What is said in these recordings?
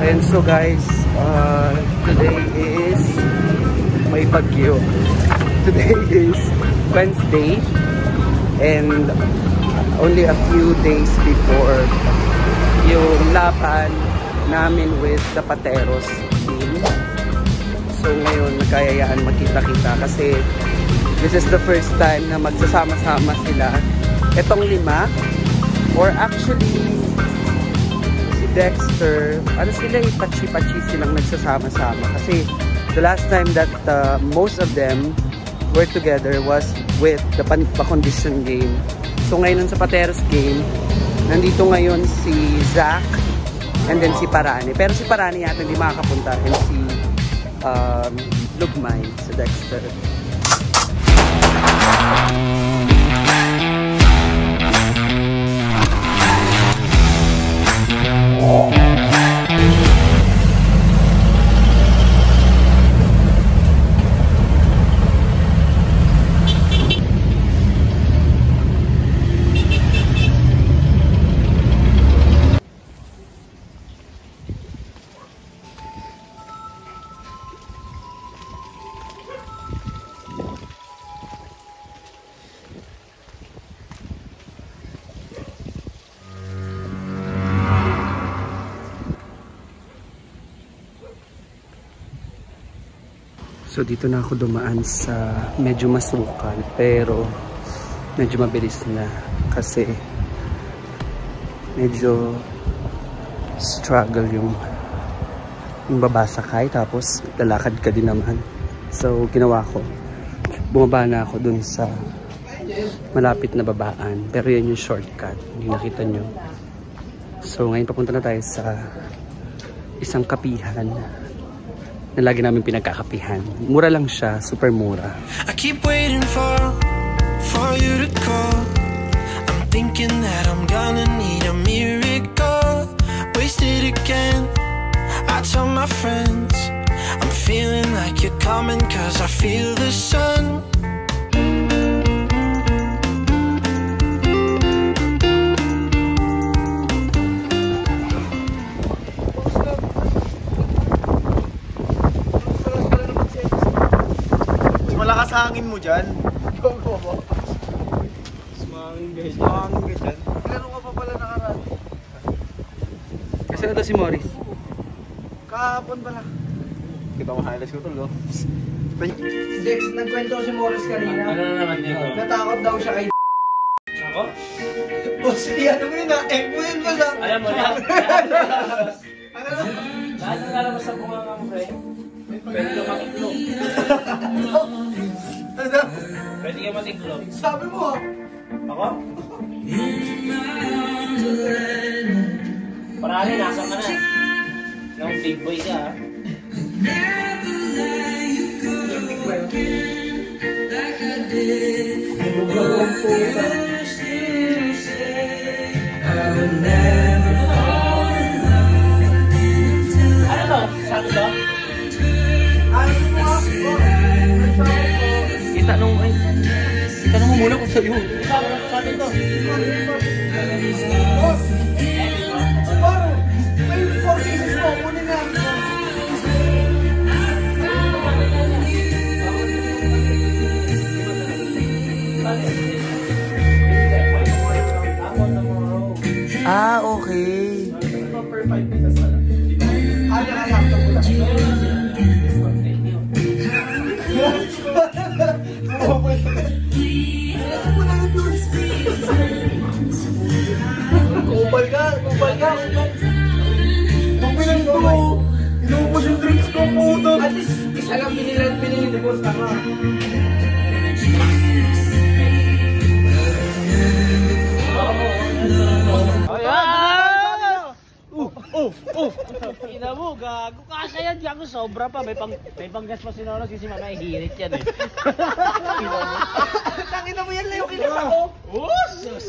And so guys, today is may bagyo. Today is Wednesday and only a few days before yung laban namin with the Pateros team. So ngayon nagkayayaan magkita-kita kasi this is the first time na magsasama-sama sila. Etong 5 or actually si Dexter, ano sila pachi-pachi silang nagsasama-sama kasi the last time that most of them were together was with the pa-condition game. So ngayon sa Pateros game, nandito ngayon si Zach and then si Parani. Pero si Parani yata hindi makakapunta and si Lugmay, si Dexter. So dito na ako dumaan sa medyo masukal pero medyo mabilis na kasi medyo struggle yung babasakay tapos lalakad ka din naman. So ginawa ko, bumaba na ako dun sa malapit na babaan pero yun yung shortcut, hindi nakita nyo. So ngayon papunta na tayo sa isang kapihan na lagi namin pinagkakapihan. Mura lang siya, super mura. I keep waiting for you to call. I'm thinking that I'm gonna need a miracle. Wasted again. I tell my friends I'm feeling like you're coming 'cause I feel the sun. Malakas hangin mo dyan. Sumangin guys. Sumangin ka dyan. Laro ka pa pala nakaraan. Kasi ito si Morris. Kahapon pala. Kita mo highlights ko ito, no? Dex, nagkwento si Morris kanina. Ano na naman dito? Natakot daw siya kay Ako? O sige, ano mo yun na? Mo yun pala. Alam mo yan. Ano na? Lahat ng lalabas sa bunga nga mo, pre. Pwede ka matiklop. Ano? Pwede ka matiklop. Sabi mo ha? Ako? Parali, nasa ka na. Nung big boy ka, ha? Hindi ko yun. Ano to? Saan to? Itanong mo muna kung sa'yo. Saan ito? May 4 pieces mo. Kunin na. Ah, okay. Per 5 pieces na lang. Nakasakto ko lang. Kupal ka. Kung pinag ko, inubos yung drinks ko, puto. At least, isa lang pinili, boss, tama. Ina mo, gago kasi yan. Gago sobra pa. May panggas pa si Nono. Si Mama hirit yan eh. Tangina mo yan lang yung kinis ako. Sus!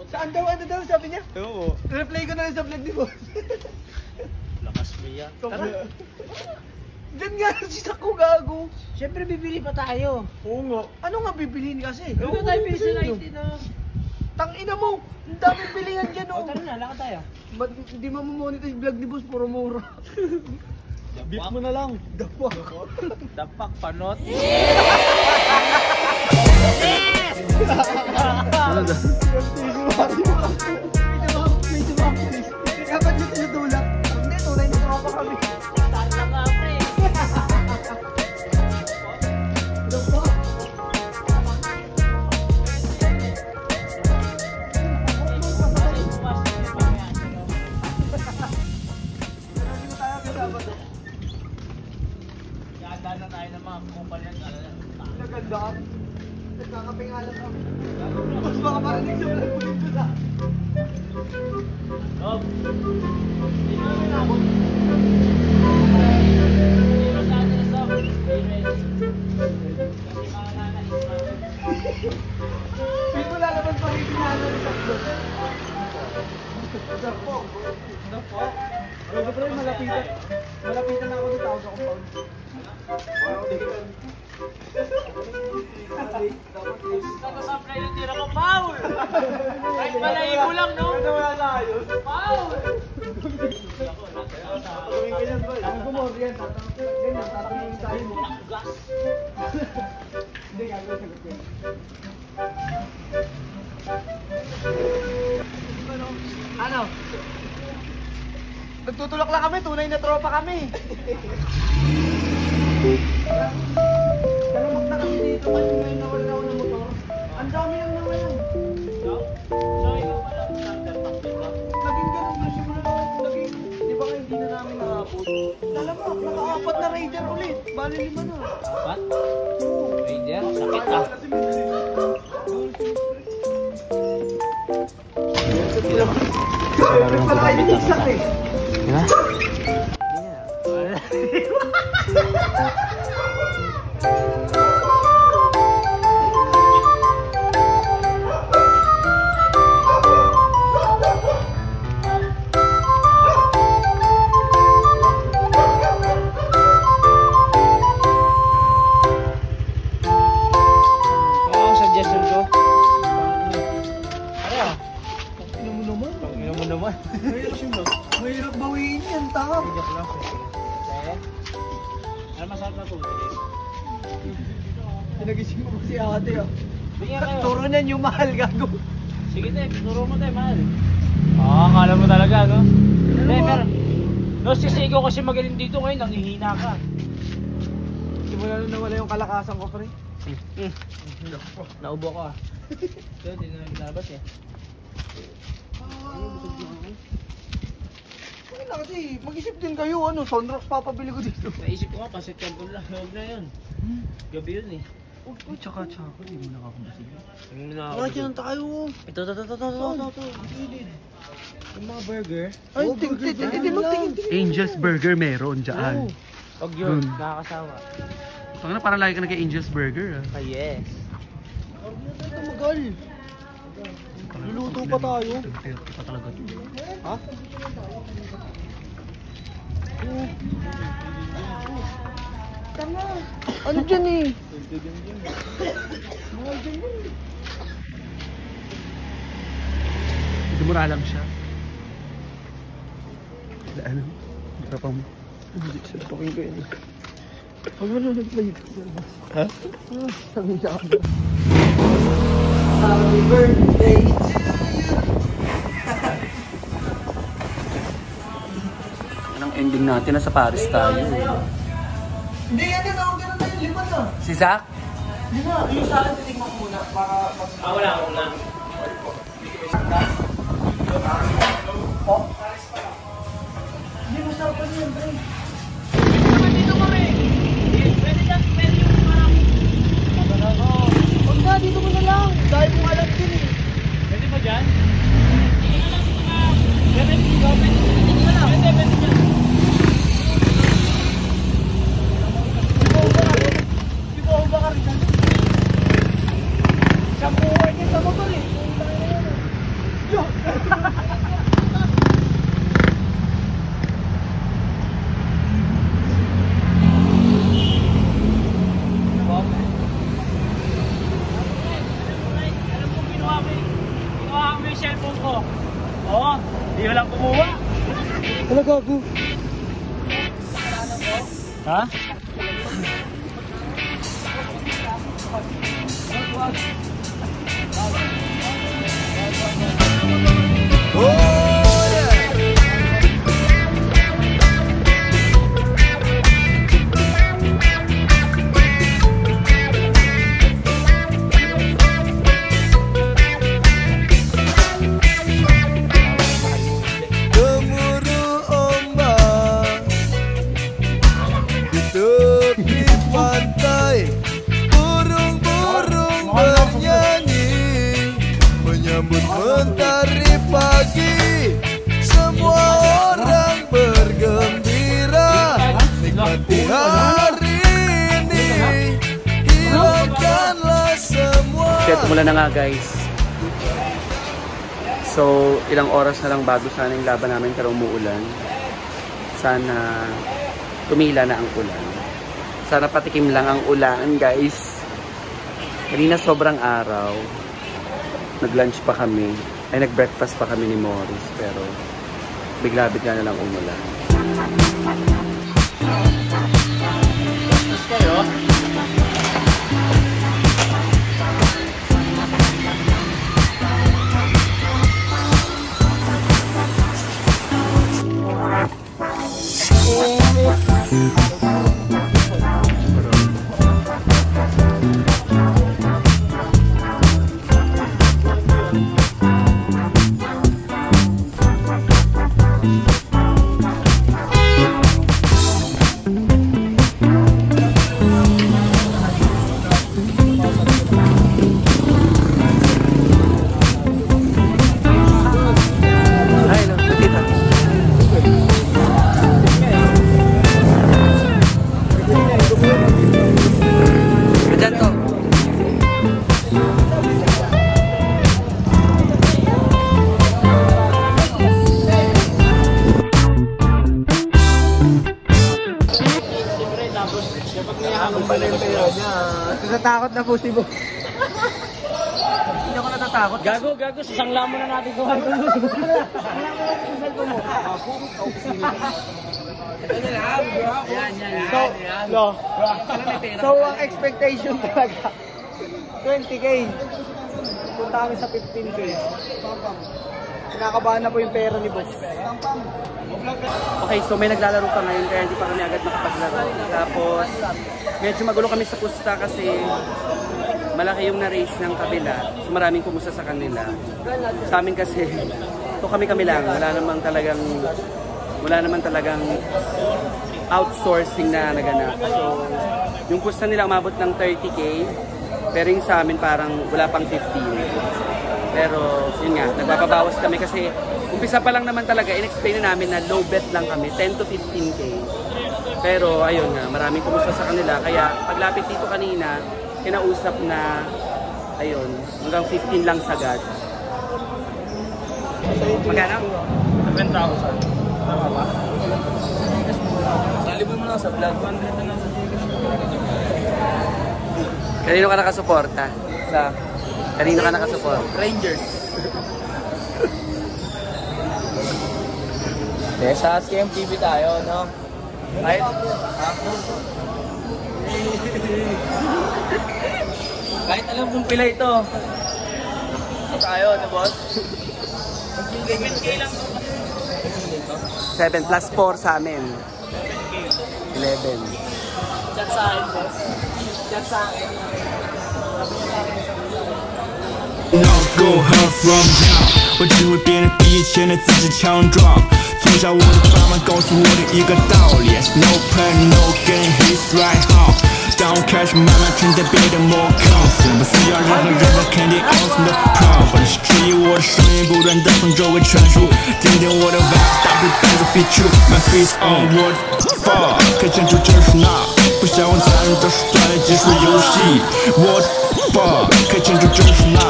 Saan daw, ano daw sabi niya? Oo. Replay ko na lang sa vlog ni boss. Lakas mo yan. Diyan nga si Sako gago. Siyempre bibili pa tayo. Oo nga. Ano nga bibiliin kasi? Ano tayo pili sa 19 na? Tangina mo! Ang daming bilihan dyan, oh! Tara na, lakad tayo. Ba't hindi mamonetize vlog ni boss? Puro mura. Beef mo na lang. Dapak. Dapak, panot. Ano na? Medyo makakulis. Kaya ba't nyo tinutulak? Hindi, tunay na tropa kami. Saan lang nga, pre? Dapak. Ganda na tayo ng mga kumpanya. Nagandaan. Nagkakapingalan kami. Mas makaparating sa walang pulit ko na. Rob, hindi mo namin abot. Zero sa atin, Rob. Kasi mga nanalis pa. Pito lalaban pa rin pinahalan sa doon. Dapak. Dapak. Ano ba rin malapitan? Malapitan na ako ng tawag akong Paul. Tapos sa play yung tira ko, Paul! Kahit malayibo lang, no? Ano wala na ayos? Paul! Gawin ka yan, boy. Ang gumor yan. Tatanungin tayo mo. Gas! Hindi, gagawin sagot yan. Ano? Nagtutulak lang kami, tunay na tropa kami. Talamak na kami dito kasi may nawala ako ng motor. Ang dami lang naman yan. So, ikaw pala, starter pack dito. Naging ganun na simula naman. Naging, di ba kayo hindi na namin nakapot? Talamak, naka-apat na Raider ulit. Bali 5 na. Apat? Raider? Sakit ah. Wala kayo nagsak eh. Diba? Ang suggestion ko? Ano? Ino mo naman. Tingnan mo naman. Mahirap bawiin yan, tanga. Joke lang. Kaya? Ano masarap na tubig? Pinagising mo si ate ah. Bigyan kayo. Turo niyan yung mahal gago. Sige tayo, turo mo tayo, mahal. Akala mo talaga, no? Hindi, pero... No, sisigaw kasi magaling dito ngayon, nanghihina ka. Simula na nawala yung kalakasan ko, pre. Naubo ko ah. Ito, hindi na naglabas eh. Okay na kasi, mag-isip din kayo, ano, Sunrocks papabili ko dito. Naisip ko nga, pasit canton lang. Huwag na yun. Gabi yun eh. Uy, tsaka, hindi mo nakakabasig. Hindi na Wala dyan tayo. Ito. Yung mga burger. Ay, hindi mo tingin. Angel's Burger meron dyan. Huwag yun, Dun. nakakasawa. Parang parang lagi ka nag-Angel's Burger. Ah, yes. Ito magal. Luluto pa tayo. Healthy pa talaga ito. Ha? Tama. Ano dyan eh? Mahal dyan yun. Dumura lang siya. Ano? Harapang mo. Sapakin ko yun. Pag ano nag-play dito? Ha? Sabi siya ako. Happy birthday to you. Anong ending natin? Nasa Paris tayo. Hindi yan yun. Order na yung 5 na. Si Zach? Di ba? Yung sa akin titigman ko muna para pag... Wala. Oh? Hindi masarap pa yun, pre. Dito kami. Pwede yung parang... Huwag na, dito mo na lang. Dahil mo alam din eh. Pwede ba dyan? Pwede dyan. Di ba ba ka rin dyan? Sampuhan niya sa motor eh. Yo! Alam ko ginawa Wala gago. Ha? Mentari pagi, semua orang bergembira, nikmati hari ini, hilangkanlah semua. Shit, umulan na nga guys. So, ilang oras na lang bago sana yung laban namin pero umuulan. Sana tumila na ang ulan. Sana patikim lang ang ulan guys. Kanina sobrang araw. Nag-lunch pa kami. Ay, nag-breakfast pa kami ni Morris. Pero, bigla-bigla na lang umulan. Kayo? Natatakot na po si Bo. Hindi ako natatakot. Gago, sasangla mo na natin ito. So, ang expectation talaga, 20K. Punta kami sa 15K. Kinakabahan na po yung pera ni Boss. Okay, so may naglalaro pa ngayon kaya hindi pa kami agad makapaglaro. Tapos, medyo magulo kami sa pusta kasi malaki yung na-race ng kabila. So, maraming kumusta sa kanila. Sa amin kasi, ito kami lang. Wala naman talagang outsourcing na naganap. So, yung pusta nila umabot ng 30K. Pero yung sa amin parang wala pang 15. Pero, yun nga, nagpapabawas kami kasi umpisa pa lang naman talaga, in-explain na namin na low bet lang kami, 10 to 15K. Pero, ayun nga, maraming kumusta sa kanila. Kaya, paglapit dito kanina, kinausap na, ayun, hanggang 15 lang sagad. Magkano? 7,000. Tama ba? Salibon mo lang sa vlog. Kanino ka nakasuporta? Kanino ka nakasuporta? Rangers. Sa SKM-TV tayo, no? Kahit, kahit alam kong pila ito. Tayo, no boss? 7K lang. 7 plus 4 sa amin. 11. Chat sa akin, boss. Chat sa akin. No go her from now， 我只为别人比以前的自己强壮。从小我的爸妈告诉我的一个道理 ，No pain no gain he's right how。当我开始慢慢承担别的more constant， 不需要任何人的肯定 awesome 的 proud， 我的是质疑我的声音不断的从周围传输，听听我的 vibe， 大不带着 be true，my face on what fuck， 看清楚这是那，不想问残忍的手段来结束游戏 ，what fuck， 看清楚这是那，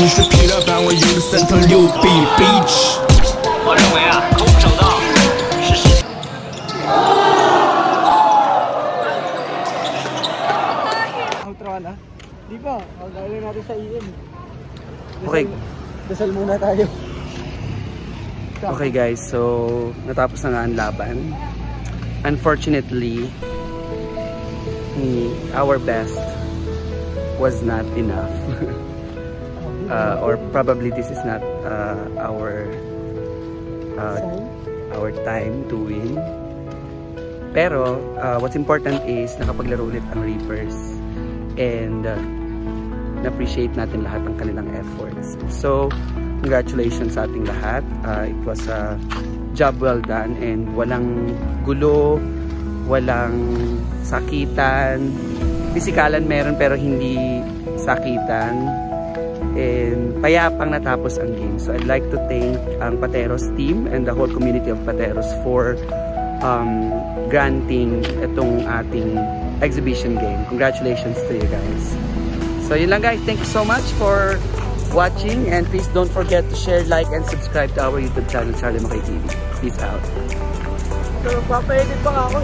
你是皮老板，我有了3层6臂 bitch。我认为啊，空手道是。Outro na? Di pa. Gagawin natin sa EM. Okay. Dasal muna tayo. Okay guys, so natapos na nga ang laban. Unfortunately, our best was not enough. Or probably this is not our time to win. Pero what's important is nakapaglaro ulit ang Reapers and na-appreciate natin lahat ng kanilang efforts. So congratulations sa ating lahat. It was a job well done and walang gulo, walang sakitan. Pisikalan meron pero hindi sakitan. And payapang natapos ang game. So I'd like to thank ang Pateros team and the whole community of Pateros for granting itong ating exhibition game. Congratulations to you guys. So yun lang guys. Thank you so much for watching and please don't forget to share, like, and subscribe to our YouTube channel, Charlie Makay TV. Peace out. So, papaedit pa ako.